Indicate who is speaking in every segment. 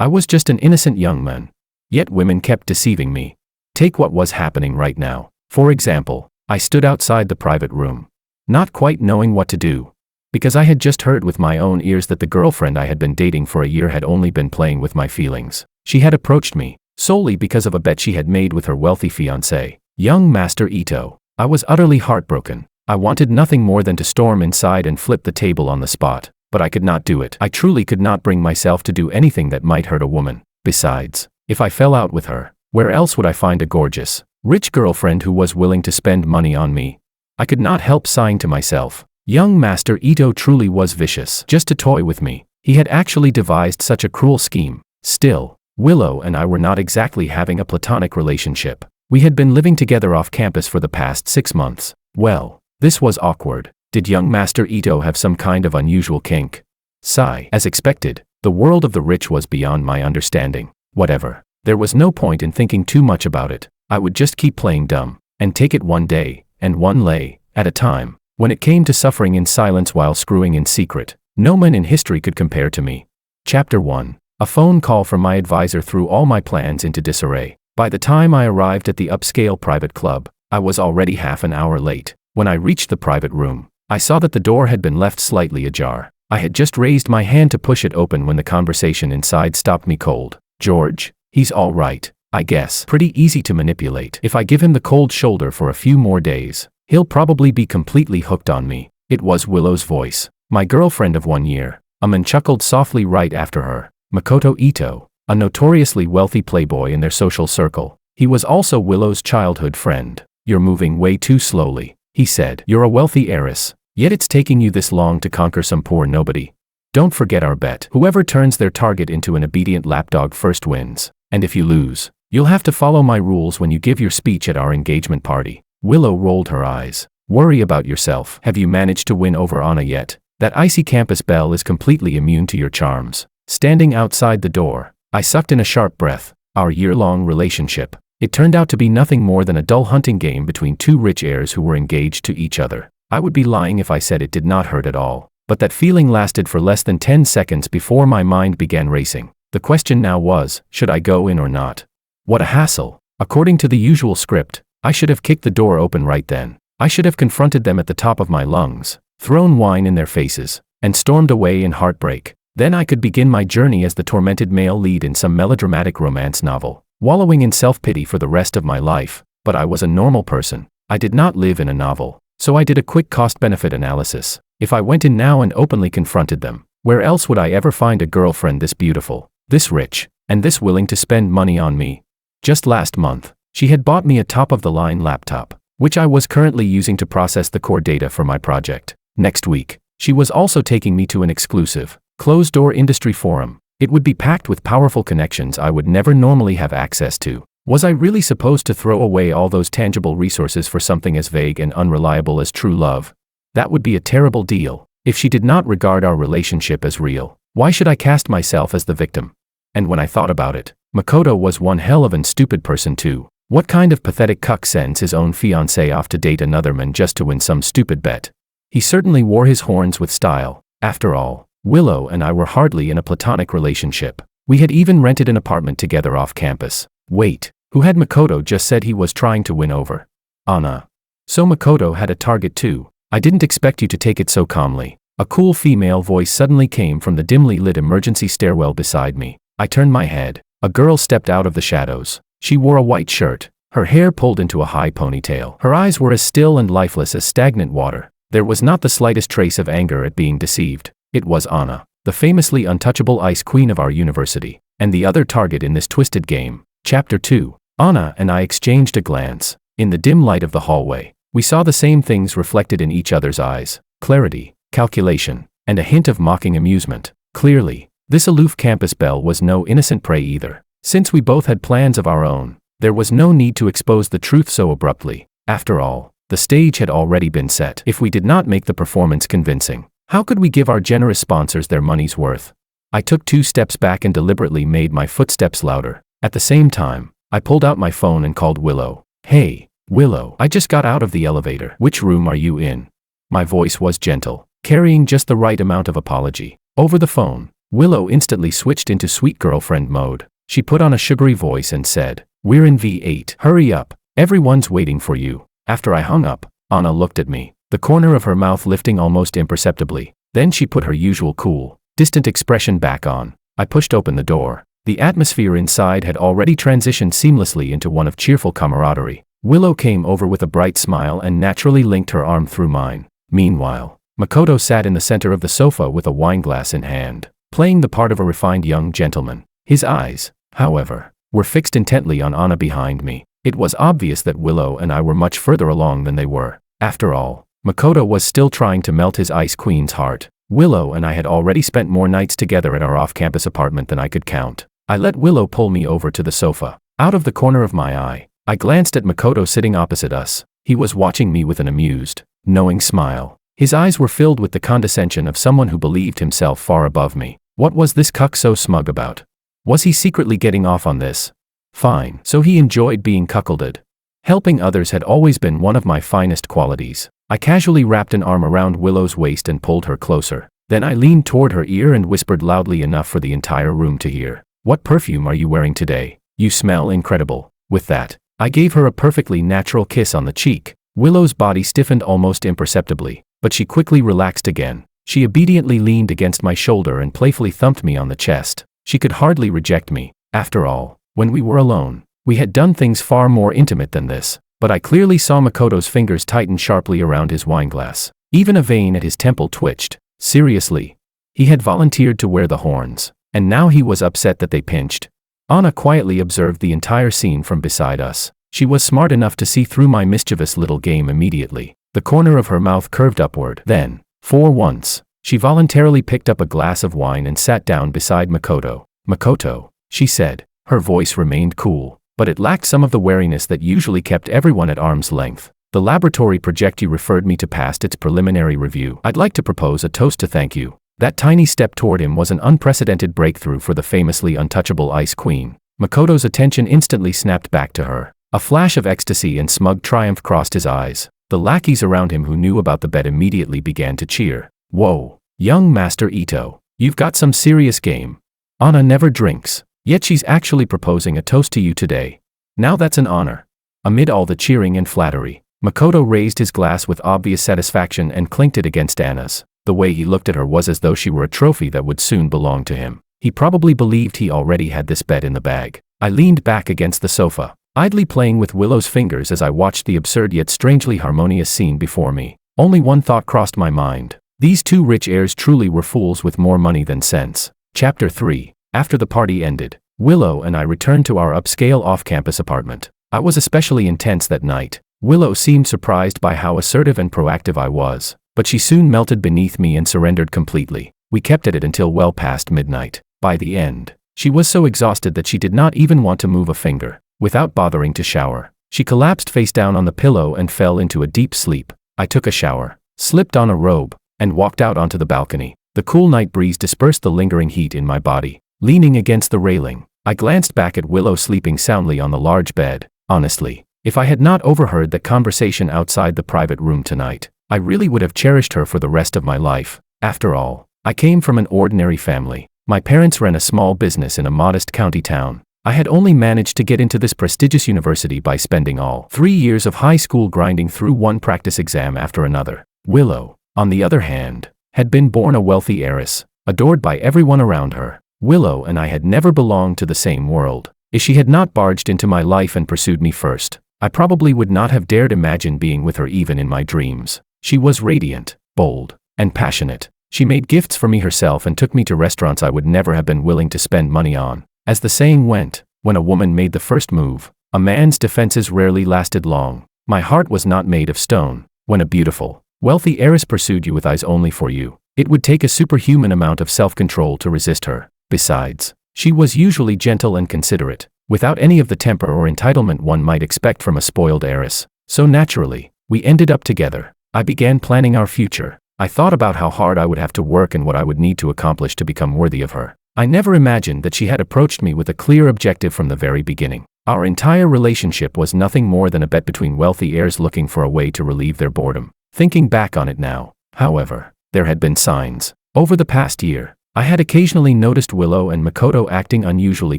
Speaker 1: I was just an innocent young man. Yet women kept deceiving me. Take what was happening right now. For example, I stood outside the private room, not quite knowing what to do, because I had just heard with my own ears that the girlfriend I had been dating for a year had only been playing with my feelings. She had approached me, solely because of a bet she had made with her wealthy fiancé, young Master Ito. I was utterly heartbroken. I wanted nothing more than to storm inside and flip the table on the spot, but I could not do it. I truly could not bring myself to do anything that might hurt a woman. Besides, if I fell out with her, where else would I find a gorgeous, rich girlfriend who was willing to spend money on me? I could not help sighing to myself. Young Master Ito truly was vicious. Just to toy with me, he had actually devised such a cruel scheme. Still, Willow and I were not exactly having a platonic relationship. We had been living together off campus for the past 6 months. Well, this was awkward. Did young Master Ito have some kind of unusual kink? Sigh. As expected, the world of the rich was beyond my understanding. Whatever. There was no point in thinking too much about it. I would just keep playing dumb, and take it one day, and one lay, at a time. When it came to suffering in silence while screwing in secret, no man in history could compare to me. Chapter 1. A phone call from my advisor threw all my plans into disarray. By the time I arrived at the upscale private club, I was already half an hour late. When I reached the private room, I saw that the door had been left slightly ajar. I had just raised my hand to push it open when the conversation inside stopped me cold. George, he's all right, I guess. Pretty easy to manipulate. If I give him the cold shoulder for a few more days, he'll probably be completely hooked on me. It was Willow's voice. My girlfriend of 1 year. A man chuckled softly right after her. Makoto Ito, a notoriously wealthy playboy in their social circle. He was also Willow's childhood friend. You're moving way too slowly, he said. You're a wealthy heiress, yet it's taking you this long to conquer some poor nobody. Don't forget our bet. Whoever turns their target into an obedient lapdog first wins. And if you lose, you'll have to follow my rules when you give your speech at our engagement party. Willow rolled her eyes. Worry about yourself. Have you managed to win over Anna yet? That icy campus belle is completely immune to your charms. Standing outside the door, I sucked in a sharp breath. Our year-long relationship. It turned out to be nothing more than a dull hunting game between two rich heirs who were engaged to each other. I would be lying if I said it did not hurt at all. But that feeling lasted for less than 10 seconds before my mind began racing. The question now was, should I go in or not? What a hassle. According to the usual script, I should have kicked the door open right then. I should have confronted them at the top of my lungs, thrown wine in their faces, and stormed away in heartbreak. Then I could begin my journey as the tormented male lead in some melodramatic romance novel, wallowing in self-pity for the rest of my life. But I was a normal person. I did not live in a novel. So I did a quick cost-benefit analysis. If I went in now and openly confronted them, where else would I ever find a girlfriend this beautiful, this rich, and this willing to spend money on me? Just last month, she had bought me a top-of-the-line laptop, which I was currently using to process the core data for my project. Next week, she was also taking me to an exclusive, closed-door industry forum. It would be packed with powerful connections I would never normally have access to. Was I really supposed to throw away all those tangible resources for something as vague and unreliable as true love? That would be a terrible deal. If she did not regard our relationship as real, why should I cast myself as the victim? And when I thought about it, Makoto was one hell of an stupid person too. What kind of pathetic cuck sends his own fiancé off to date another man just to win some stupid bet? He certainly wore his horns with style. After all, Willow and I were hardly in a platonic relationship. We had even rented an apartment together off campus. Wait, who had Makoto just said he was trying to win over? Anna. So Makoto had a target too. I didn't expect you to take it so calmly. A cool female voice suddenly came from the dimly lit emergency stairwell beside me. I turned my head. A girl stepped out of the shadows. She wore a white shirt, her hair pulled into a high ponytail. Her eyes were as still and lifeless as stagnant water. There was not the slightest trace of anger at being deceived. It was Anna, the famously untouchable ice queen of our university, and the other target in this twisted game. Chapter 2. Anna and I exchanged a glance. In the dim light of the hallway, we saw the same things reflected in each other's eyes: clarity, calculation, and a hint of mocking amusement. Clearly, this aloof campus belle was no innocent prey either. Since we both had plans of our own, there was no need to expose the truth so abruptly. After all, the stage had already been set. If we did not make the performance convincing, how could we give our generous sponsors their money's worth? I took 2 steps back and deliberately made my footsteps louder. At the same time, I pulled out my phone and called Willow. Hey, Willow, I just got out of the elevator. Which room are you in? My voice was gentle, carrying just the right amount of apology. Over the phone, Willow instantly switched into sweet girlfriend mode. She put on a sugary voice and said, "We're in V8. Hurry up. Everyone's waiting for you." After I hung up, Anna looked at me, the corner of her mouth lifting almost imperceptibly. Then she put her usual cool, distant expression back on. I pushed open the door. The atmosphere inside had already transitioned seamlessly into one of cheerful camaraderie. Willow came over with a bright smile and naturally linked her arm through mine. Meanwhile, Makoto sat in the center of the sofa with a wineglass in hand, playing the part of a refined young gentleman. His eyes, however, were fixed intently on Anna behind me. It was obvious that Willow and I were much further along than they were. After all, Makoto was still trying to melt his Ice Queen's heart. Willow and I had already spent more nights together at our off-campus apartment than I could count. I let Willow pull me over to the sofa. Out of the corner of my eye, I glanced at Makoto sitting opposite us. He was watching me with an amused, knowing smile. His eyes were filled with the condescension of someone who believed himself far above me. What was this cuck so smug about? Was he secretly getting off on this? Fine, so he enjoyed being cuckolded. Helping others had always been one of my finest qualities. I casually wrapped an arm around Willow's waist and pulled her closer. Then I leaned toward her ear and whispered loudly enough for the entire room to hear. "What perfume are you wearing today? You smell incredible." With that, I gave her a perfectly natural kiss on the cheek. Willow's body stiffened almost imperceptibly, but she quickly relaxed again. She obediently leaned against my shoulder and playfully thumped me on the chest. She could hardly reject me. After all, when we were alone, we had done things far more intimate than this. But I clearly saw Makoto's fingers tighten sharply around his wineglass. Even a vein at his temple twitched. Seriously. He had volunteered to wear the horns, and now he was upset that they pinched. Anna quietly observed the entire scene from beside us. She was smart enough to see through my mischievous little game immediately. The corner of her mouth curved upward. Then, for once, she voluntarily picked up a glass of wine and sat down beside Makoto. "Makoto," she said. Her voice remained cool, but it lacked some of the wariness that usually kept everyone at arm's length. "The laboratory project you referred me to passed its preliminary review. I'd like to propose a toast to thank you." That tiny step toward him was an unprecedented breakthrough for the famously untouchable Ice Queen. Makoto's attention instantly snapped back to her. A flash of ecstasy and smug triumph crossed his eyes. The lackeys around him who knew about the bet immediately began to cheer. "Whoa, young Master Ito, you've got some serious game. Anna never drinks, yet she's actually proposing a toast to you today. Now that's an honor." Amid all the cheering and flattery, Makoto raised his glass with obvious satisfaction and clinked it against Anna's. The way he looked at her was as though she were a trophy that would soon belong to him. He probably believed he already had this bet in the bag. I leaned back against the sofa, idly playing with Willow's fingers as I watched the absurd yet strangely harmonious scene before me. Only one thought crossed my mind. These two rich heirs truly were fools with more money than sense. Chapter 3. After the party ended, Willow and I returned to our upscale off-campus apartment. I was especially intense that night. Willow seemed surprised by how assertive and proactive I was, but she soon melted beneath me and surrendered completely. We kept at it until well past midnight. By the end, she was so exhausted that she did not even want to move a finger. Without bothering to shower, she collapsed face down on the pillow and fell into a deep sleep. I took a shower, slipped on a robe, and walked out onto the balcony. The cool night breeze dispersed the lingering heat in my body. Leaning against the railing, I glanced back at Willow sleeping soundly on the large bed. Honestly, if I had not overheard that conversation outside the private room tonight, I really would have cherished her for the rest of my life. After all, I came from an ordinary family. My parents ran a small business in a modest county town. I had only managed to get into this prestigious university by spending all 3 years of high school grinding through one practice exam after another. Willow, on the other hand, had been born a wealthy heiress, adored by everyone around her. Willow and I had never belonged to the same world. If she had not barged into my life and pursued me first, I probably would not have dared imagine being with her even in my dreams. She was radiant, bold, and passionate. She made gifts for me herself and took me to restaurants I would never have been willing to spend money on. As the saying went, when a woman made the first move, a man's defenses rarely lasted long. My heart was not made of stone. When a beautiful, wealthy heiress pursued you with eyes only for you, it would take a superhuman amount of self-control to resist her. Besides, she was usually gentle and considerate, without any of the temper or entitlement one might expect from a spoiled heiress. So naturally, we ended up together. I began planning our future. I thought about how hard I would have to work and what I would need to accomplish to become worthy of her. I never imagined that she had approached me with a clear objective from the very beginning. Our entire relationship was nothing more than a bet between wealthy heirs looking for a way to relieve their boredom. Thinking back on it now, however, there had been signs. Over the past year, I had occasionally noticed Willow and Makoto acting unusually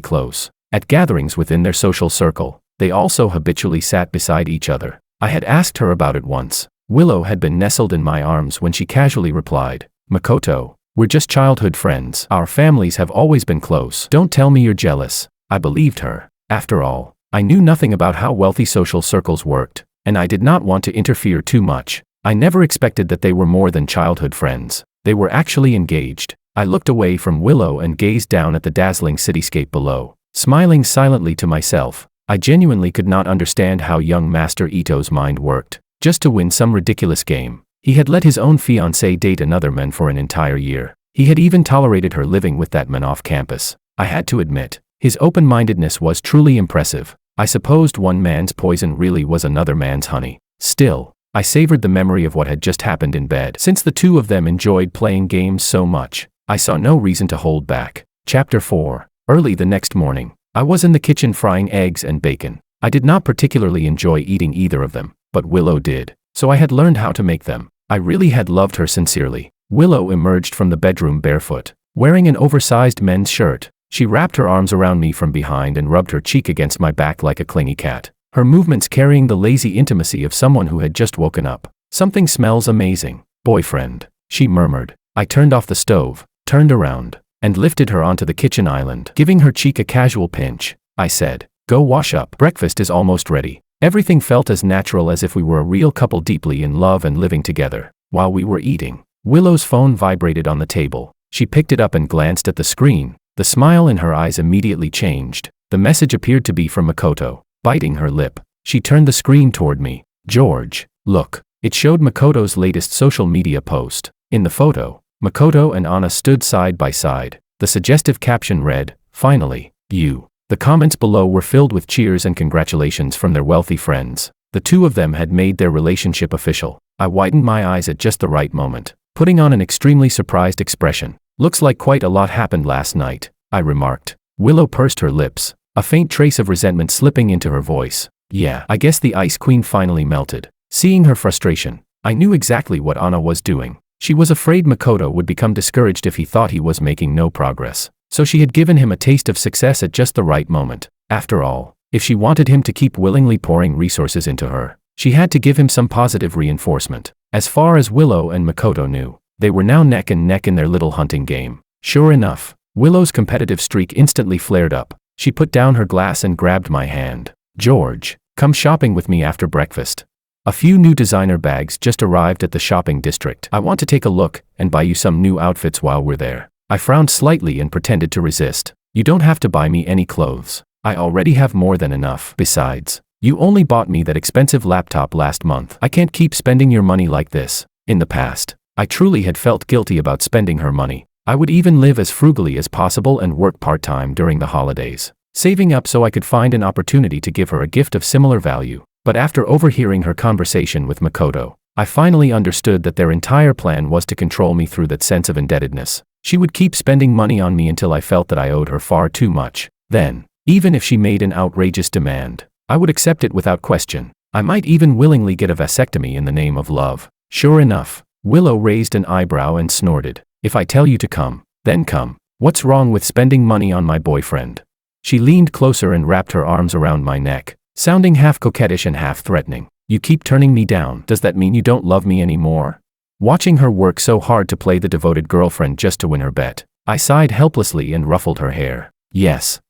Speaker 1: close. At gatherings within their social circle, they also habitually sat beside each other. I had asked her about it once. Willow had been nestled in my arms when she casually replied, "Makoto, we're just childhood friends. Our families have always been close. Don't tell me you're jealous." I believed her. After all, I knew nothing about how wealthy social circles worked, and I did not want to interfere too much. I never expected that they were more than childhood friends. They were actually engaged. I looked away from Willow and gazed down at the dazzling cityscape below, smiling silently to myself. I genuinely could not understand how young Master Ito's mind worked. Just to win some ridiculous game, he had let his own fiancé date another man for an entire year. He had even tolerated her living with that man off campus. I had to admit, his open-mindedness was truly impressive. I supposed one man's poison really was another man's honey. Still, I savored the memory of what had just happened in bed. Since the two of them enjoyed playing games so much, I saw no reason to hold back. Chapter 4. Early the next morning, I was in the kitchen frying eggs and bacon. I did not particularly enjoy eating either of them, but Willow did, so I had learned how to make them. I really had loved her sincerely. Willow emerged from the bedroom barefoot, wearing an oversized men's shirt. She wrapped her arms around me from behind and rubbed her cheek against my back like a clingy cat, her movements carrying the lazy intimacy of someone who had just woken up. "Something smells amazing, boyfriend," she murmured. I turned off the stove, turned around, and lifted her onto the kitchen island. Giving her cheek a casual pinch, I said, "Go wash up. Breakfast is almost ready." Everything felt as natural as if we were a real couple deeply in love and living together. While we were eating, Willow's phone vibrated on the table. She picked it up and glanced at the screen. The smile in her eyes immediately changed. The message appeared to be from Makoto. Biting her lip, she turned the screen toward me. "George, look." It showed Makoto's latest social media post. In the photo, Makoto and Anna stood side by side. The suggestive caption read, "Finally, you." The comments below were filled with cheers and congratulations from their wealthy friends. The two of them had made their relationship official. I widened my eyes at just the right moment, putting on an extremely surprised expression. "Looks like quite a lot happened last night," I remarked. Willow pursed her lips, a faint trace of resentment slipping into her voice. "Yeah, I guess the Ice Queen finally melted." Seeing her frustration, I knew exactly what Anna was doing. She was afraid Makoto would become discouraged if he thought he was making no progress. So she had given him a taste of success at just the right moment. After all, if she wanted him to keep willingly pouring resources into her, she had to give him some positive reinforcement. As far as Willow and Makoto knew, they were now neck and neck in their little hunting game. Sure enough, Willow's competitive streak instantly flared up. She put down her glass and grabbed my hand. "George, come shopping with me after breakfast. A few new designer bags just arrived at the shopping district. I want to take a look and buy you some new outfits while we're there." I frowned slightly and pretended to resist. "You don't have to buy me any clothes. I already have more than enough. Besides, you only bought me that expensive laptop last month. I can't keep spending your money like this." In the past, I truly had felt guilty about spending her money. I would even live as frugally as possible and work part-time during the holidays, saving up so I could find an opportunity to give her a gift of similar value. But after overhearing her conversation with Makoto, I finally understood that their entire plan was to control me through that sense of indebtedness. She would keep spending money on me until I felt that I owed her far too much. Then, even if she made an outrageous demand, I would accept it without question. I might even willingly get a vasectomy in the name of love. Sure enough, Willow raised an eyebrow and snorted. "If I tell you to come, then come. What's wrong with spending money on my boyfriend?" She leaned closer and wrapped her arms around my neck, sounding half coquettish and half threatening. "You keep turning me down. Does that mean you don't love me anymore?" Watching her work so hard to play the devoted girlfriend just to win her bet, I sighed helplessly and ruffled her hair. Yes,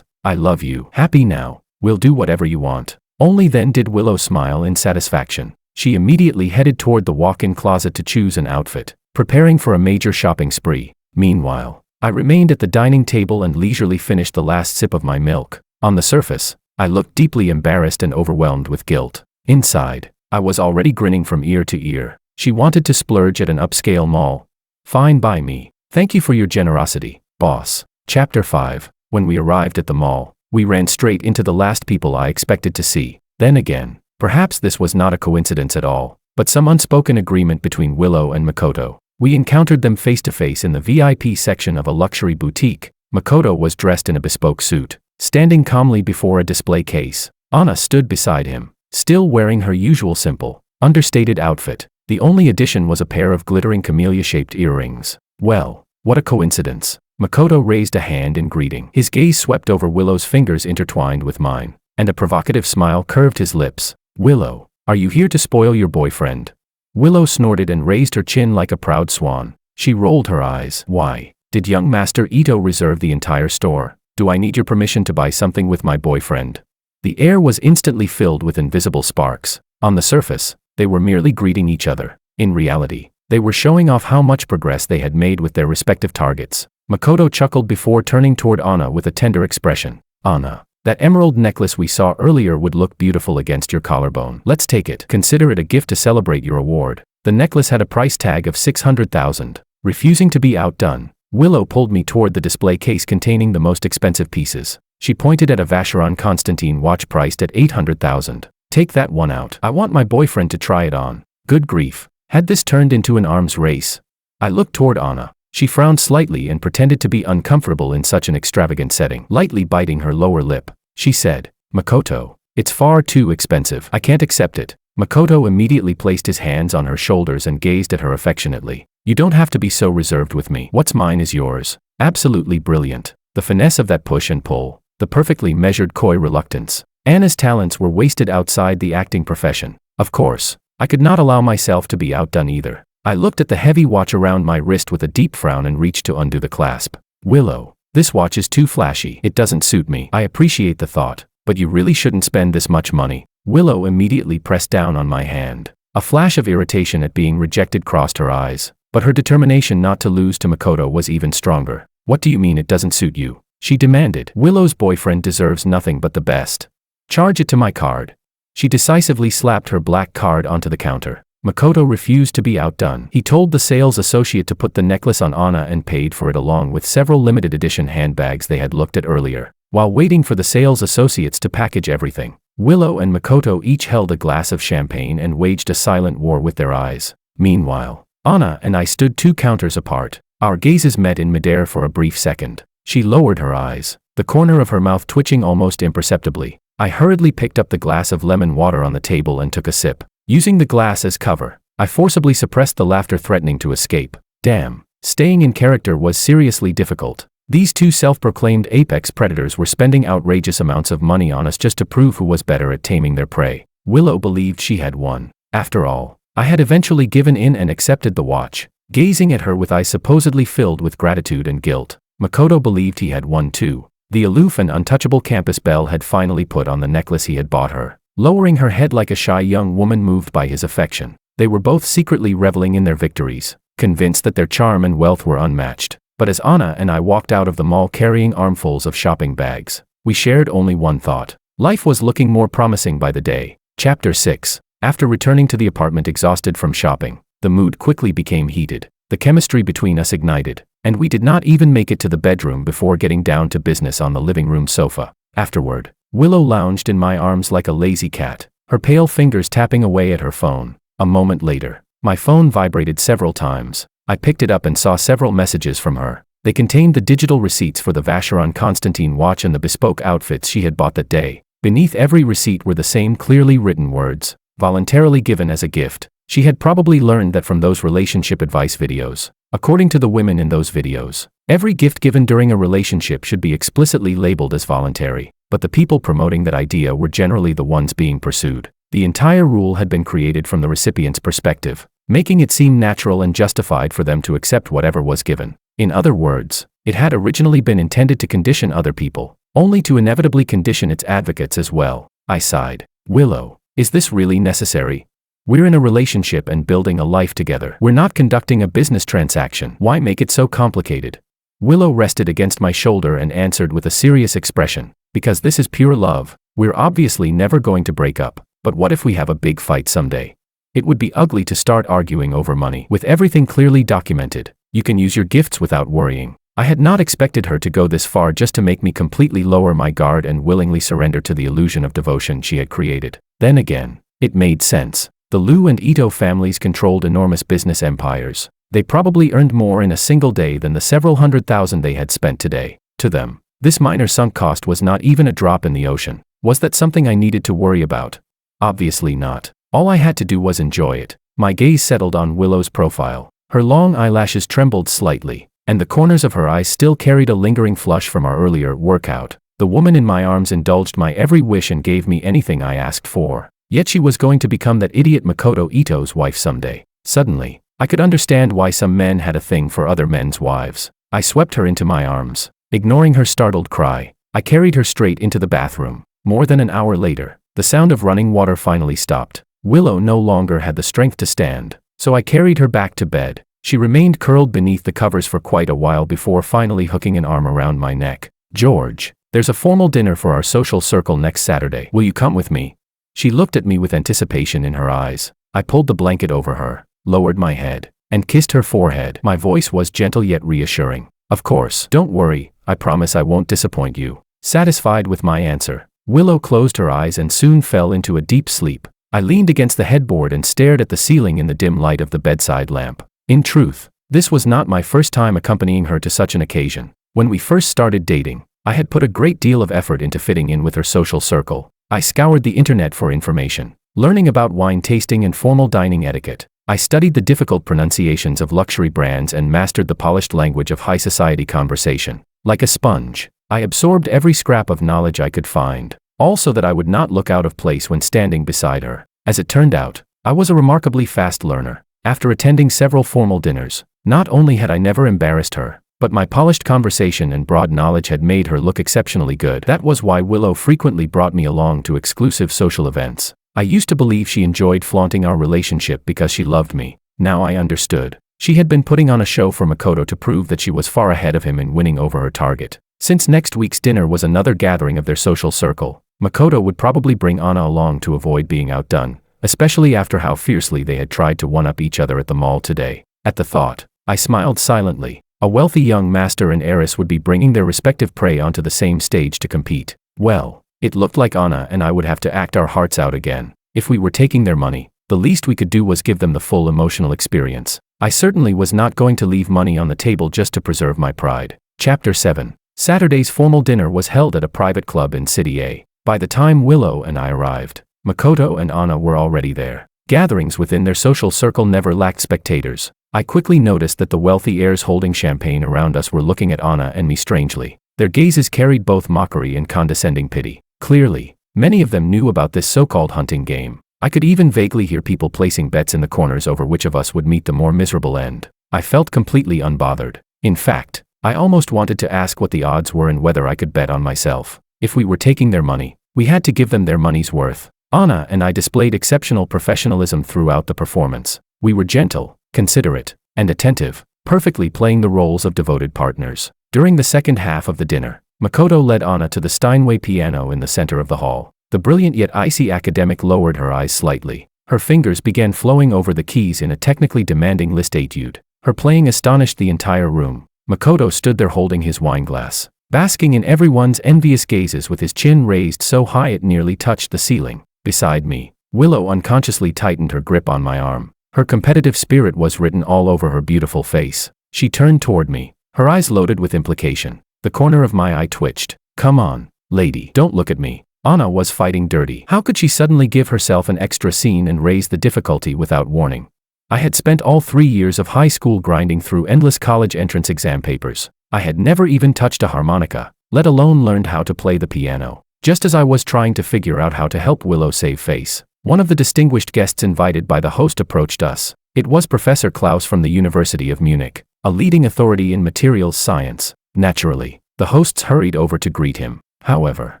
Speaker 1: I love you. Happy now. We'll do whatever you want." Only then did Willow smile in satisfaction. She immediately headed toward the walk-in closet to choose an outfit, preparing for a major shopping spree. Meanwhile, I remained at the dining table and leisurely finished the last sip of my milk. On the surface, I looked deeply embarrassed and overwhelmed with guilt. Inside, I was already grinning from ear to ear. She wanted to splurge at an upscale mall. Fine by me. Thank you for your generosity, boss. Chapter 5. When we arrived at the mall, we ran straight into the last people I expected to see. Then again, perhaps this was not a coincidence at all, but some unspoken agreement between Willow and Makoto. We encountered them face to face in the VIP section of a luxury boutique. Makoto was dressed in a bespoke suit, standing calmly before a display case. Anna stood beside him, still wearing her usual simple, understated outfit. The only addition was a pair of glittering camellia-shaped earrings. Well, What a coincidence. Makoto raised a hand in greeting. His gaze swept over Willow's fingers intertwined with mine, and a provocative smile curved his lips. Willow, are you here to spoil your boyfriend? Willow snorted and raised her chin like a proud swan. She rolled her eyes. Why? Did young Master Ito reserve the entire store? Do I need your permission to buy something with my boyfriend? The air was instantly filled with invisible sparks. On the surface, they were merely greeting each other. In reality, they were showing off how much progress they had made with their respective targets. Makoto chuckled before turning toward Anna with a tender expression. Anna, that emerald necklace we saw earlier would look beautiful against your collarbone. Let's take it. Consider it a gift to celebrate your award. The necklace had a price tag of 600,000. Refusing to be outdone, Willow pulled me toward the display case containing the most expensive pieces. She pointed at a Vacheron Constantine watch priced at 800,000. Take that one out. I want my boyfriend to try it on. Good grief. Had this turned into an arms race? I looked toward Anna. She frowned slightly and pretended to be uncomfortable in such an extravagant setting. Lightly biting her lower lip, she said, Makoto, it's far too expensive. I can't accept it. Makoto immediately placed his hands on her shoulders and gazed at her affectionately. You don't have to be so reserved with me. What's mine is yours. Absolutely brilliant. The finesse of that push and pull, the perfectly measured coy reluctance. Anna's talents were wasted outside the acting profession. Of course, I could not allow myself to be outdone either. I looked at the heavy watch around my wrist with a deep frown and reached to undo the clasp. Willow, this watch is too flashy. It doesn't suit me. I appreciate the thought, but you really shouldn't spend this much money. Willow immediately pressed down on my hand. A flash of irritation at being rejected crossed her eyes, but her determination not to lose to Makoto was even stronger. What do you mean it doesn't suit you? She demanded. Willow's boyfriend deserves nothing but the best. Charge it to my card. She decisively slapped her black card onto the counter. Makoto refused to be outdone. He told the sales associate to put the necklace on Anna and paid for it along with several limited edition handbags they had looked at earlier. While waiting for the sales associates to package everything, Willow and Makoto each held a glass of champagne and waged a silent war with their eyes. Meanwhile, Anna and I stood 2 counters apart. Our gazes met in midair for a brief second. She lowered her eyes, the corner of her mouth twitching almost imperceptibly. I hurriedly picked up the glass of lemon water on the table and took a sip. Using the glass as cover, I forcibly suppressed the laughter threatening to escape. Damn, staying in character was seriously difficult. These 2 self-proclaimed apex predators were spending outrageous amounts of money on us just to prove who was better at taming their prey. Willow believed she had won. After all, I had eventually given in and accepted the watch, gazing at her with eyes supposedly filled with gratitude and guilt. Makoto believed he had won too. The aloof and untouchable campus belle had finally put on the necklace he had bought her, lowering her head like a shy young woman moved by his affection. They were both secretly reveling in their victories, convinced that their charm and wealth were unmatched. But as Anna and I walked out of the mall carrying armfuls of shopping bags, we shared only one thought. Life was looking more promising by the day. Chapter 6. After returning to the apartment exhausted from shopping, the mood quickly became heated. The chemistry between us ignited, and we did not even make it to the bedroom before getting down to business on the living room sofa. Afterward, Willow lounged in my arms like a lazy cat, her pale fingers tapping away at her phone. A moment later, my phone vibrated several times. I picked it up and saw several messages from her. They contained the digital receipts for the Vacheron Constantine watch and the bespoke outfits she had bought that day. Beneath every receipt were the same clearly written words, voluntarily given as a gift. She had probably learned that from those relationship advice videos. According to the women in those videos, every gift given during a relationship should be explicitly labeled as voluntary, but the people promoting that idea were generally the ones being pursued. The entire rule had been created from the recipient's perspective, making it seem natural and justified for them to accept whatever was given. In other words, it had originally been intended to condition other people, only to inevitably condition its advocates as well. I sighed. Willow, is this really necessary? We're in a relationship and building a life together. We're not conducting a business transaction. Why make it so complicated? Willow rested against my shoulder and answered with a serious expression. Because this is pure love. We're obviously never going to break up, but what if we have a big fight someday? It would be ugly to start arguing over money. With everything clearly documented, you can use your gifts without worrying. I had not expected her to go this far just to make me completely lower my guard and willingly surrender to the illusion of devotion she had created. Then again, it made sense. The Liu and Ito families controlled enormous business empires. They probably earned more in a single day than the several $100,000 they had spent today. To them, this minor sunk cost was not even a drop in the ocean. Was that something I needed to worry about? Obviously not. All I had to do was enjoy it. My gaze settled on Willow's profile. Her long eyelashes trembled slightly, and the corners of her eyes still carried a lingering flush from our earlier workout. The woman in my arms indulged my every wish and gave me anything I asked for. Yet she was going to become that idiot Makoto Ito's wife someday. Suddenly, I could understand why some men had a thing for other men's wives. I swept her into my arms. Ignoring her startled cry, I carried her straight into the bathroom. More than an hour later, the sound of running water finally stopped. Willow no longer had the strength to stand, so I carried her back to bed. She remained curled beneath the covers for quite a while before finally hooking an arm around my neck. "George, there's a formal dinner for our social circle next Saturday. Will you come with me?" She looked at me with anticipation in her eyes. I pulled the blanket over her, lowered my head, and kissed her forehead. My voice was gentle yet reassuring. "Of course, don't worry, I promise I won't disappoint you." Satisfied with my answer, Willow closed her eyes and soon fell into a deep sleep. I leaned against the headboard and stared at the ceiling in the dim light of the bedside lamp. In truth, this was not my first time accompanying her to such an occasion. When we first started dating, I had put a great deal of effort into fitting in with her social circle. I scoured the internet for information, learning about wine tasting and formal dining etiquette. I studied the difficult pronunciations of luxury brands and mastered the polished language of high society conversation. Like a sponge, I absorbed every scrap of knowledge I could find, all so that I would not look out of place when standing beside her. As it turned out, I was a remarkably fast learner. After attending several formal dinners, not only had I never embarrassed her, but my polished conversation and broad knowledge had made her look exceptionally good. That was why Willow frequently brought me along to exclusive social events. I used to believe she enjoyed flaunting our relationship because she loved me. Now I understood. She had been putting on a show for Makoto to prove that she was far ahead of him in winning over her target. Since next week's dinner was another gathering of their social circle, Makoto would probably bring Anna along to avoid being outdone, especially after how fiercely they had tried to one-up each other at the mall today. At the thought, I smiled silently. A wealthy young master and heiress would be bringing their respective prey onto the same stage to compete. Well, it looked like Anna and I would have to act our hearts out again. If we were taking their money, the least we could do was give them the full emotional experience. I certainly was not going to leave money on the table just to preserve my pride. Chapter 7. Saturday's formal dinner was held at a private club in City A. By the time Willow and I arrived, Makoto and Anna were already there. Gatherings within their social circle never lacked spectators. I quickly noticed that the wealthy heirs holding champagne around us were looking at Anna and me strangely. Their gazes carried both mockery and condescending pity. Clearly, many of them knew about this so-called hunting game. I could even vaguely hear people placing bets in the corners over which of us would meet the more miserable end. I felt completely unbothered. In fact, I almost wanted to ask what the odds were and whether I could bet on myself. If we were taking their money, we had to give them their money's worth. Anna and I displayed exceptional professionalism throughout the performance. We were gentle, considerate, and attentive, perfectly playing the roles of devoted partners. During the second half of the dinner, Makoto led Anna to the Steinway piano in the center of the hall. The brilliant yet icy academic lowered her eyes slightly. Her fingers began flowing over the keys in a technically demanding Liszt etude. Her playing astonished the entire room. Makoto stood there holding his wineglass, basking in everyone's envious gazes with his chin raised so high it nearly touched the ceiling. Beside me, Willow unconsciously tightened her grip on my arm. Her competitive spirit was written all over her beautiful face. She turned toward me, her eyes loaded with implication. The corner of my eye twitched. "Come on, lady, don't look at me." Anna was fighting dirty. How could she suddenly give herself an extra scene and raise the difficulty without warning? I had spent all 3 years of high school grinding through endless college entrance exam papers. I had never even touched a harmonica, let alone learned how to play the piano. Just as I was trying to figure out how to help Willow save face, one of the distinguished guests invited by the host approached us. It was Professor Klaus from the University of Munich, a leading authority in materials science. Naturally, the hosts hurried over to greet him. However,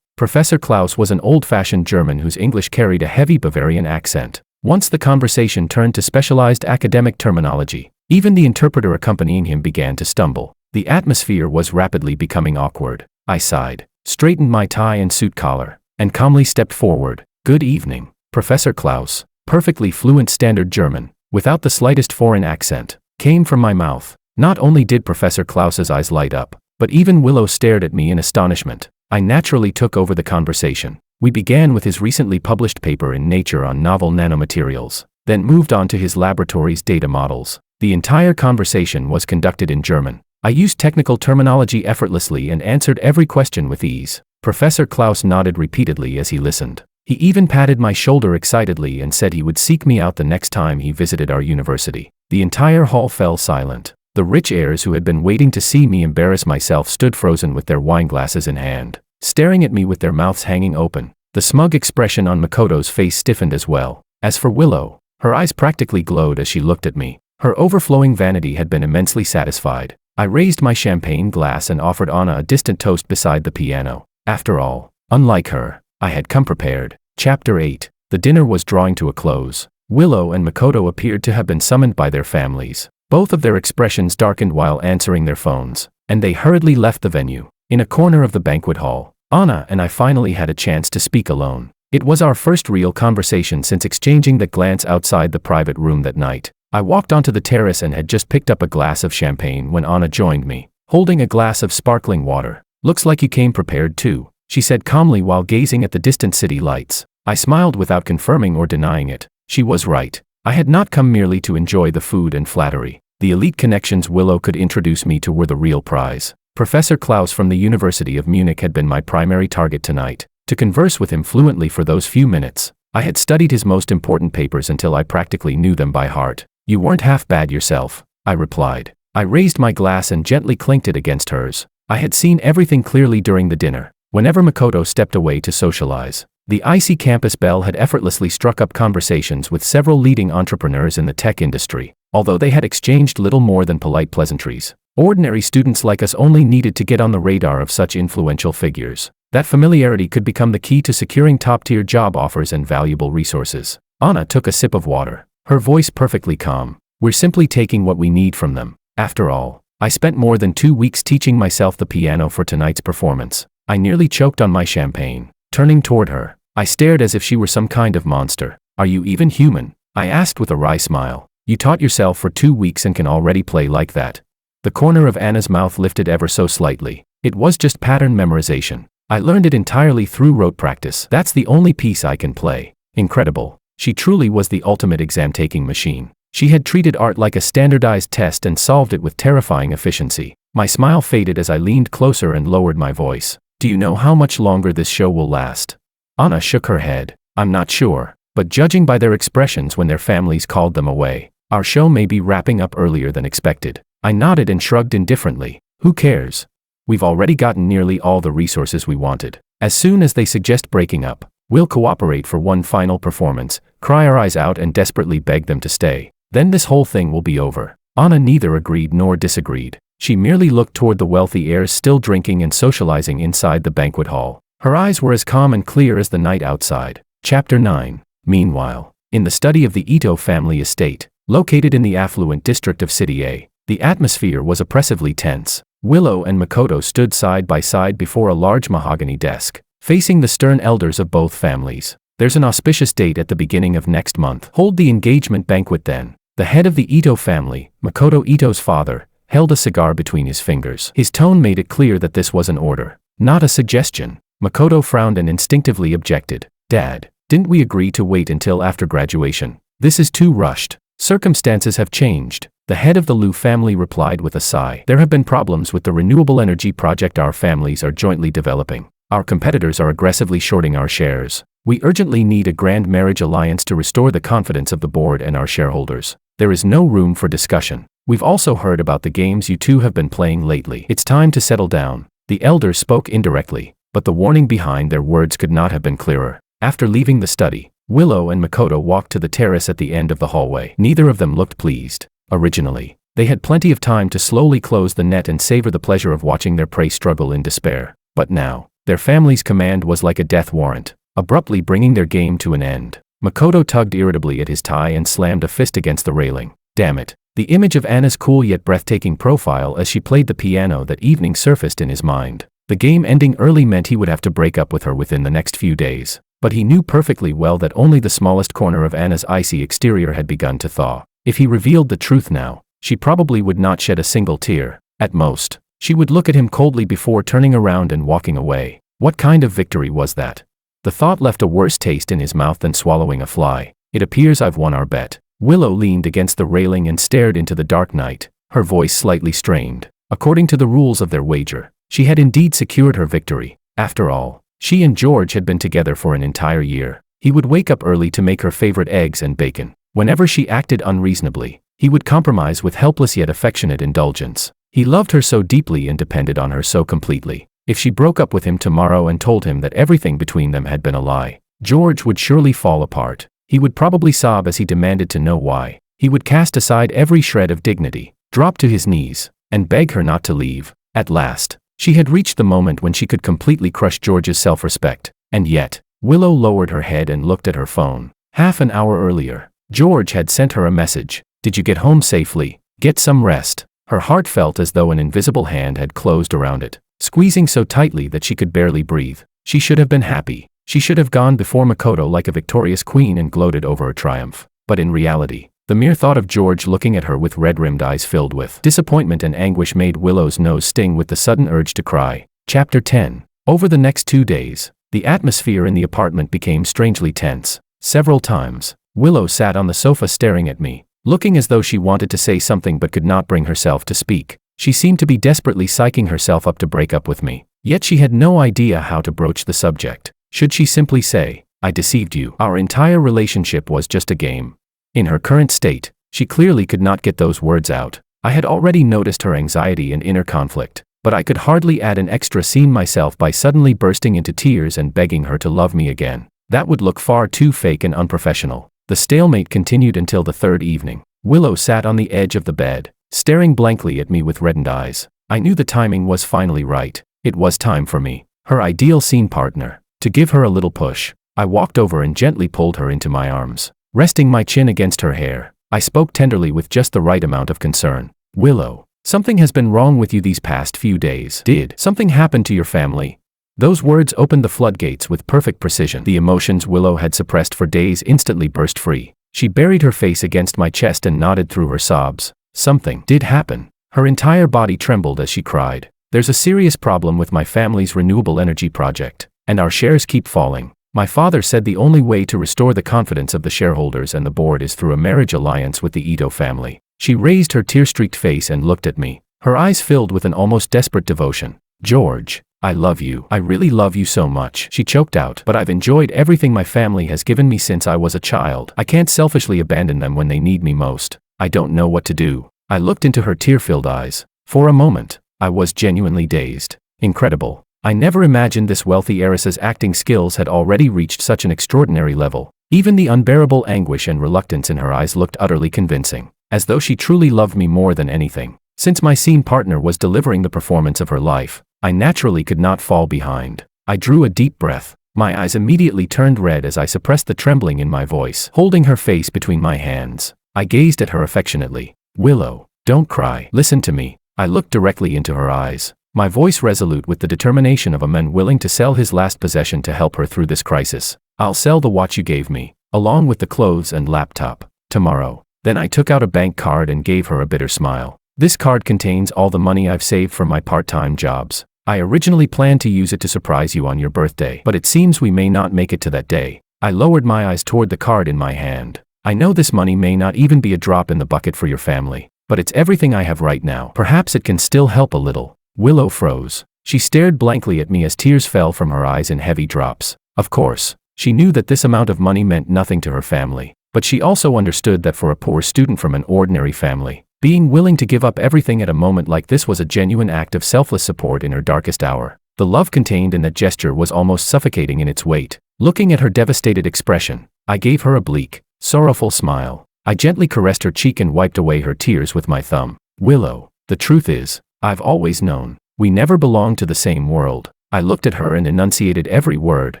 Speaker 1: Professor Klaus was an old-fashioned German whose English carried a heavy Bavarian accent. Once the conversation turned to specialized academic terminology, even the interpreter accompanying him began to stumble. The atmosphere was rapidly becoming awkward. I sighed, straightened my tie and suit collar, and calmly stepped forward. "Good evening, Professor Klaus." Perfectly fluent standard German, without the slightest foreign accent, came from my mouth. Not only did Professor Klaus's eyes light up, but even Willow stared at me in astonishment. I naturally took over the conversation. We began with his recently published paper in Nature on novel nanomaterials, then moved on to his laboratory's data models. The entire conversation was conducted in German. I used technical terminology effortlessly and answered every question with ease. Professor Klaus nodded repeatedly as he listened. He even patted my shoulder excitedly and said he would seek me out the next time he visited our university. The entire hall fell silent. The rich heirs who had been waiting to see me embarrass myself stood frozen with their wine glasses in hand, staring at me with their mouths hanging open. The smug expression on Makoto's face stiffened as well. As for Willow, her eyes practically glowed as she looked at me. Her overflowing vanity had been immensely satisfied. I raised my champagne glass and offered Anna a distant toast beside the piano. After all, unlike her, I had come prepared. Chapter 8. The dinner was drawing to a close. Willow and Makoto appeared to have been summoned by their families. Both of their expressions darkened while answering their phones, and they hurriedly left the venue. In a corner of the banquet hall, Anna and I finally had a chance to speak alone. It was our first real conversation since exchanging that glance outside the private room that night. I walked onto the terrace and had just picked up a glass of champagne when Anna joined me, holding a glass of sparkling water. "Looks like you came prepared too," she said calmly while gazing at the distant city lights. I smiled without confirming or denying it. She was right. I had not come merely to enjoy the food and flattery. The elite connections Willow could introduce me to were the real prize. Professor Klaus from the University of Munich had been my primary target tonight. To converse with him fluently for those few minutes, I had studied his most important papers until I practically knew them by heart. "You weren't half bad yourself," I replied. I raised my glass and gently clinked it against hers. I had seen everything clearly during the dinner. Whenever Makoto stepped away to socialize, the icy campus belle had effortlessly struck up conversations with several leading entrepreneurs in the tech industry. Although they had exchanged little more than polite pleasantries, ordinary students like us only needed to get on the radar of such influential figures. That familiarity could become the key to securing top-tier job offers and valuable resources. Anna took a sip of water, her voice perfectly calm. "We're simply taking what we need from them. After all, I spent more than 2 weeks teaching myself the piano for tonight's performance." I nearly choked on my champagne. Turning toward her, I stared as if she were some kind of monster. "Are you even human?" I asked with a wry smile. "You taught yourself for 2 weeks and can already play like that?" The corner of Anna's mouth lifted ever so slightly. "It was just pattern memorization. I learned it entirely through rote practice. That's the only piece I can play." Incredible. She truly was the ultimate exam-taking machine. She had treated art like a standardized test and solved it with terrifying efficiency. My smile faded as I leaned closer and lowered my voice. "Do you know how much longer this show will last?" Anna shook her head. "I'm not sure, but judging by their expressions when their families called them away, our show may be wrapping up earlier than expected." I nodded and shrugged indifferently. "Who cares? We've already gotten nearly all the resources we wanted. As soon as they suggest breaking up, we'll cooperate for one final performance, cry our eyes out and desperately beg them to stay. Then this whole thing will be over." Anna neither agreed nor disagreed. She merely looked toward the wealthy heirs still drinking and socializing inside the banquet hall. Her eyes were as calm and clear as the night outside. Chapter 9. Meanwhile, in the study of the Ito family estate, located in the affluent district of City A, the atmosphere was oppressively tense. Willow and Makoto stood side by side before a large mahogany desk, facing the stern elders of both families. "There's an auspicious date at the beginning of next month. Hold the engagement banquet then." The head of the Ito family, Makoto Ito's father, held a cigar between his fingers. His tone made it clear that this was an order, not a suggestion. Makoto frowned and instinctively objected. "Dad, didn't we agree to wait until after graduation? This is too rushed." "Circumstances have changed," the head of the Liu family replied with a sigh. "There have been problems with the renewable energy project our families are jointly developing. Our competitors are aggressively shorting our shares. We urgently need a grand marriage alliance to restore the confidence of the board and our shareholders. There is no room for discussion. We've also heard about the games you two have been playing lately. It's time to settle down." The elders spoke indirectly, but the warning behind their words could not have been clearer. After leaving the study, Willow and Makoto walked to the terrace at the end of the hallway. Neither of them looked pleased. Originally, they had plenty of time to slowly close the net and savor the pleasure of watching their prey struggle in despair. But now, their family's command was like a death warrant, abruptly bringing their game to an end. Makoto tugged irritably at his tie and slammed a fist against the railing. Damn it. The image of Anna's cool yet breathtaking profile as she played the piano that evening surfaced in his mind. The game ending early meant he would have to break up with her within the next few days. But he knew perfectly well that only the smallest corner of Anna's icy exterior had begun to thaw. If he revealed the truth now, she probably would not shed a single tear. At most, she would look at him coldly before turning around and walking away. What kind of victory was that? The thought left a worse taste in his mouth than swallowing a fly. "It appears I've won our bet." Willow leaned against the railing and stared into the dark night, her voice slightly strained. According to the rules of their wager, she had indeed secured her victory. After all, she and George had been together for an entire year. He would wake up early to make her favorite eggs and bacon. Whenever she acted unreasonably, He would compromise with helpless yet affectionate indulgence. He loved her so deeply and depended on her so completely. If she broke up with him tomorrow and told him that everything between them had been a lie, George would surely fall apart. He would probably sob as he demanded to know why. He would cast aside every shred of dignity, drop to his knees, and beg her not to leave. At last, she had reached the moment when she could completely crush George's self-respect. And yet, Willow lowered her head and looked at her phone. Half an hour earlier, George had sent her a message. "Did you get home safely? Get some rest." Her heart felt as though an invisible hand had closed around it, squeezing so tightly that she could barely breathe. She should have been happy. She should have gone before Makoto like a victorious queen and gloated over her triumph. But in reality, the mere thought of George looking at her with red-rimmed eyes filled with disappointment and anguish made Willow's nose sting with the sudden urge to cry. Chapter 10. Over the next 2 days, the atmosphere in the apartment became strangely tense. Several times, Willow sat on the sofa staring at me, looking as though she wanted to say something but could not bring herself to speak. She seemed to be desperately psyching herself up to break up with me. Yet she had no idea how to broach the subject. Should she simply say, "I deceived you. Our entire relationship was just a game"? In her current state, she clearly could not get those words out. I had already noticed her anxiety and inner conflict, but I could hardly add an extra scene myself by suddenly bursting into tears and begging her to love me again. That would look far too fake and unprofessional. The stalemate continued until the third evening. Willow sat on the edge of the bed, staring blankly at me with reddened eyes. I knew the timing was finally right. It was time for me, her ideal scene partner, to give her a little push. I walked over and gently pulled her into my arms. Resting my chin against her hair, I spoke tenderly with just the right amount of concern. "Willow, something has been wrong with you these past few days. Did something happen to your family?" Those words opened the floodgates with perfect precision. The emotions Willow had suppressed for days instantly burst free. She buried her face against my chest and nodded through her sobs. "Something did happen." Her entire body trembled as she cried. "There's a serious problem with my family's renewable energy project, and our shares keep falling. My father said the only way to restore the confidence of the shareholders and the board is through a marriage alliance with the Ito family." She raised her tear-streaked face and looked at me, her eyes filled with an almost desperate devotion. "George, I love you. I really love you so much," she choked out. "But I've enjoyed everything my family has given me since I was a child. I can't selfishly abandon them when they need me most. I don't know what to do." I looked into her tear-filled eyes. For a moment, I was genuinely dazed. Incredible. I never imagined this wealthy heiress's acting skills had already reached such an extraordinary level. Even the unbearable anguish and reluctance in her eyes looked utterly convincing, as though she truly loved me more than anything. Since my scene partner was delivering the performance of her life, I naturally could not fall behind. I drew a deep breath. My eyes immediately turned red as I suppressed the trembling in my voice. Holding her face between my hands, I gazed at her affectionately. "Willow, don't cry. Listen to me." I looked directly into her eyes, my voice resolute with the determination of a man willing to sell his last possession to help her through this crisis. "I'll sell the watch you gave me, along with the clothes and laptop, tomorrow." Then I took out a bank card and gave her a bitter smile. "This card contains all the money I've saved from my part-time jobs. I originally planned to use it to surprise you on your birthday, but it seems we may not make it to that day." I lowered my eyes toward the card in my hand. "I know this money may not even be a drop in the bucket for your family, but it's everything I have right now. Perhaps it can still help a little." Willow froze. She stared blankly at me as tears fell from her eyes in heavy drops. Of course, she knew that this amount of money meant nothing to her family, but she also understood that for a poor student from an ordinary family, being willing to give up everything at a moment like this was a genuine act of selfless support in her darkest hour. The love contained in that gesture was almost suffocating in its weight. Looking at her devastated expression, I gave her a bleak, sorrowful smile. I gently caressed her cheek and wiped away her tears with my thumb. "Willow, the truth is, I've always known. We never belonged to the same world." I looked at her and enunciated every word,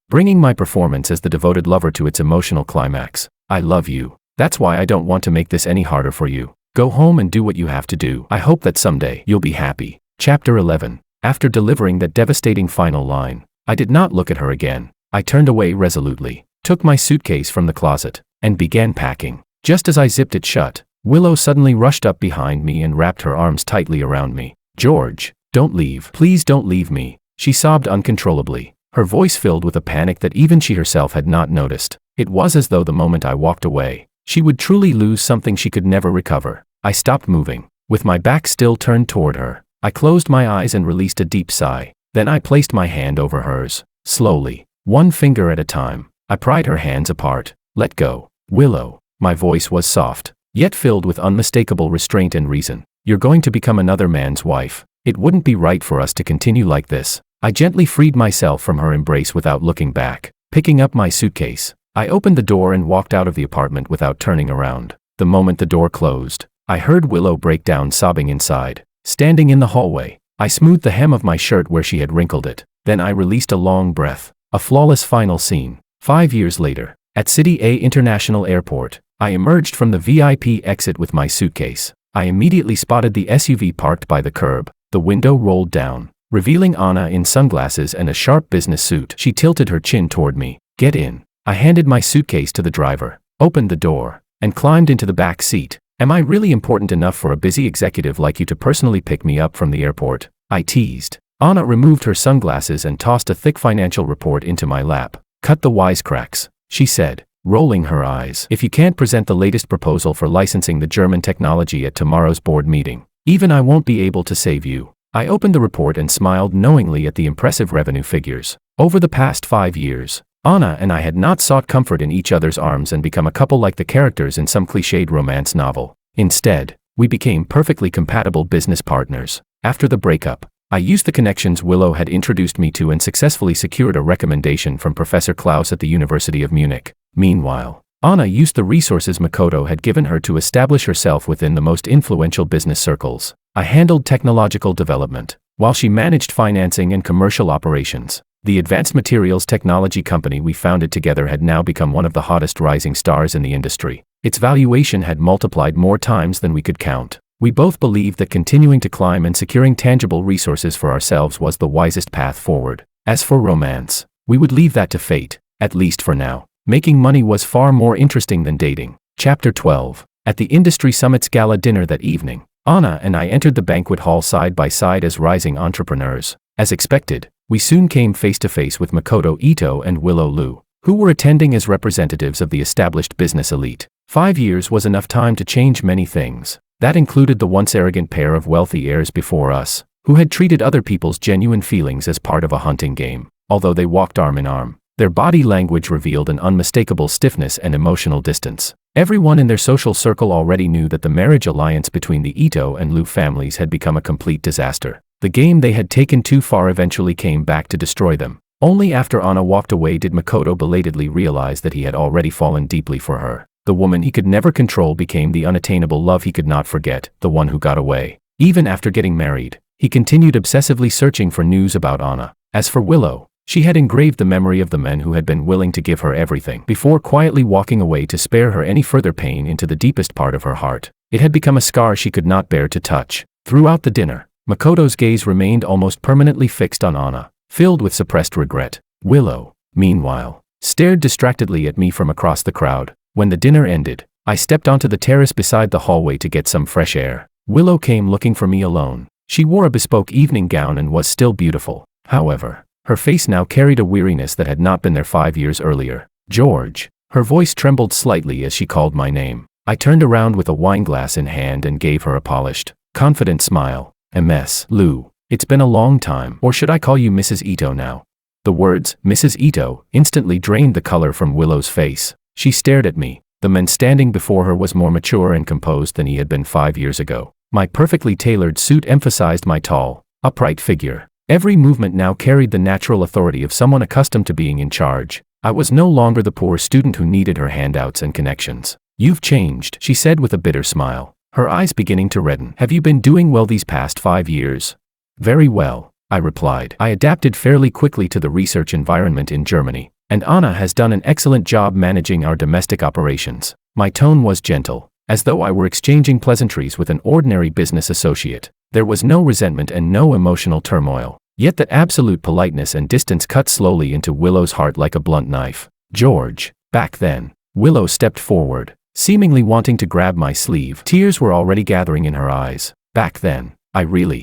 Speaker 1: bringing my performance as the devoted lover to its emotional climax. "I love you. That's why I don't want to make this any harder for you. Go home and do what you have to do. I hope that someday you'll be happy." Chapter 11. After delivering that devastating final line, I did not look at her again. I turned away resolutely, took my suitcase from the closet, and began packing. Just as I zipped it shut, Willow suddenly rushed up behind me and wrapped her arms tightly around me. "George, don't leave. Please don't leave me." She sobbed uncontrollably, her voice filled with a panic that even she herself had not noticed. It was as though the moment I walked away, she would truly lose something she could never recover. I stopped moving. With my back still turned toward her, I closed my eyes and released a deep sigh. Then I placed my hand over hers. Slowly, one finger at a time, I pried her hands apart. "Let go, Willow." My voice was soft, yet filled with unmistakable restraint and reason. "You're going to become another man's wife. It wouldn't be right for us to continue like this." I gently freed myself from her embrace without looking back. Picking up my suitcase, I opened the door and walked out of the apartment without turning around. The moment the door closed, I heard Willow break down sobbing inside. Standing in the hallway, I smoothed the hem of my shirt where she had wrinkled it. Then I released a long breath. A flawless final scene. 5 years later, at City A International Airport, I emerged from the VIP exit with my suitcase. I immediately spotted the SUV parked by the curb. The window rolled down, revealing Anna in sunglasses and a sharp business suit. She tilted her chin toward me. "Get in." I handed my suitcase to the driver, opened the door, and climbed into the back seat. "Am I really important enough for a busy executive like you to personally pick me up from the airport?" I teased. Anna removed her sunglasses and tossed a thick financial report into my lap. "Cut the wisecracks," she said, rolling her eyes. "If you can't present the latest proposal for licensing the German technology at tomorrow's board meeting, even I won't be able to save you." I opened the report and smiled knowingly at the impressive revenue figures. Over the past 5 years, Anna and I had not sought comfort in each other's arms and become a couple like the characters in some cliched romance novel. Instead, we became perfectly compatible business partners. After the breakup, I used the connections Willow had introduced me to and successfully secured a recommendation from Professor Klaus at the University of Munich. Meanwhile, Anna used the resources Makoto had given her to establish herself within the most influential business circles. I handled technological development, while she managed financing and commercial operations. The advanced materials technology company we founded together had now become one of the hottest rising stars in the industry. Its valuation had multiplied more times than we could count. We both believed that continuing to climb and securing tangible resources for ourselves was the wisest path forward. As for romance, we would leave that to fate, at least for now. Making money was far more interesting than dating. Chapter 12. At the Industry Summit's gala dinner that evening, Anna and I entered the banquet hall side by side as rising entrepreneurs. As expected, we soon came face to face with Makoto Ito and Willow Liu, who were attending as representatives of the established business elite. 5 years was enough time to change many things. That included the once arrogant pair of wealthy heirs before us, who had treated other people's genuine feelings as part of a hunting game. Although they walked arm in arm, their body language revealed an unmistakable stiffness and emotional distance. Everyone in their social circle already knew that the marriage alliance between the Ito and Liu families had become a complete disaster. The game they had taken too far eventually came back to destroy them. Only after Anna walked away did Makoto belatedly realize that he had already fallen deeply for her. The woman he could never control became the unattainable love he could not forget, the one who got away. Even after getting married, he continued obsessively searching for news about Anna. As for Willow, she had engraved the memory of the men who had been willing to give her everything before quietly walking away to spare her any further pain into the deepest part of her heart. It had become a scar she could not bear to touch. Throughout the dinner, Makoto's gaze remained almost permanently fixed on Anna, filled with suppressed regret. Willow, meanwhile, stared distractedly at me from across the crowd. When the dinner ended, I stepped onto the terrace beside the hallway to get some fresh air. Willow came looking for me alone. She wore a bespoke evening gown and was still beautiful. However, her face now carried a weariness that had not been there 5 years earlier. "George." Her voice trembled slightly as she called my name. I turned around with a wineglass in hand and gave her a polished, confident smile. "Ms. Liu, it's been a long time. Or should I call you Mrs. Ito now?" The words, Mrs. Ito, instantly drained the color from Willow's face. She stared at me. The man standing before her was more mature and composed than he had been 5 years ago. My perfectly tailored suit emphasized my tall, upright figure. Every movement now carried the natural authority of someone accustomed to being in charge. I was no longer the poor student who needed her handouts and connections. "You've changed," she said with a bitter smile, her eyes beginning to redden. "Have you been doing well these past 5 years?" "Very well," I replied. "I adapted fairly quickly to the research environment in Germany, and Anna has done an excellent job managing our domestic operations." My tone was gentle, as though I were exchanging pleasantries with an ordinary business associate. There was no resentment and no emotional turmoil, yet that absolute politeness and distance cut slowly into Willow's heart like a blunt knife. "George." Back then, Willow stepped forward, seemingly wanting to grab my sleeve. Tears were already gathering in her eyes. "Back then,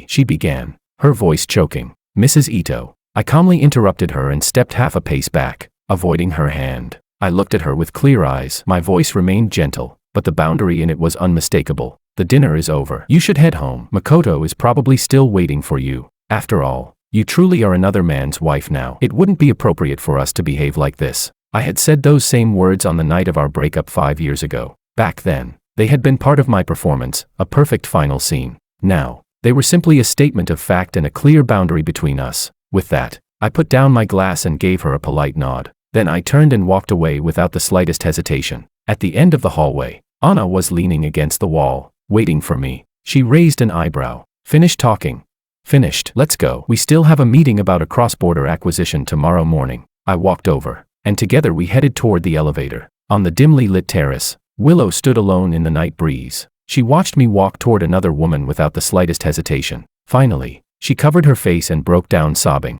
Speaker 1: she began, her voice choking. "Mrs. Ito." I calmly interrupted her and stepped half a pace back, avoiding her hand. I looked at her with clear eyes. My voice remained gentle, but the boundary in it was unmistakable. "The dinner is over. You should head home. Makoto is probably still waiting for you. After all, you truly are another man's wife now. It wouldn't be appropriate for us to behave like this." I had said those same words on the night of our breakup 5 years ago. Back then, They had been part of my performance, a perfect final scene. Now, they were simply a statement of fact and a clear boundary between us. With that, I put down my glass and gave her a polite nod. Then I turned and walked away without the slightest hesitation. At the end of the hallway, Anna was leaning against the wall, waiting for me. She raised an eyebrow. Finished talking? Finished. Let's go. We still have a meeting about a cross-border acquisition tomorrow morning. I walked over, and together we headed toward the elevator. On the dimly lit terrace, Willow stood alone in the night breeze. She watched me walk toward another woman without the slightest hesitation. Finally, she covered her face and broke down sobbing.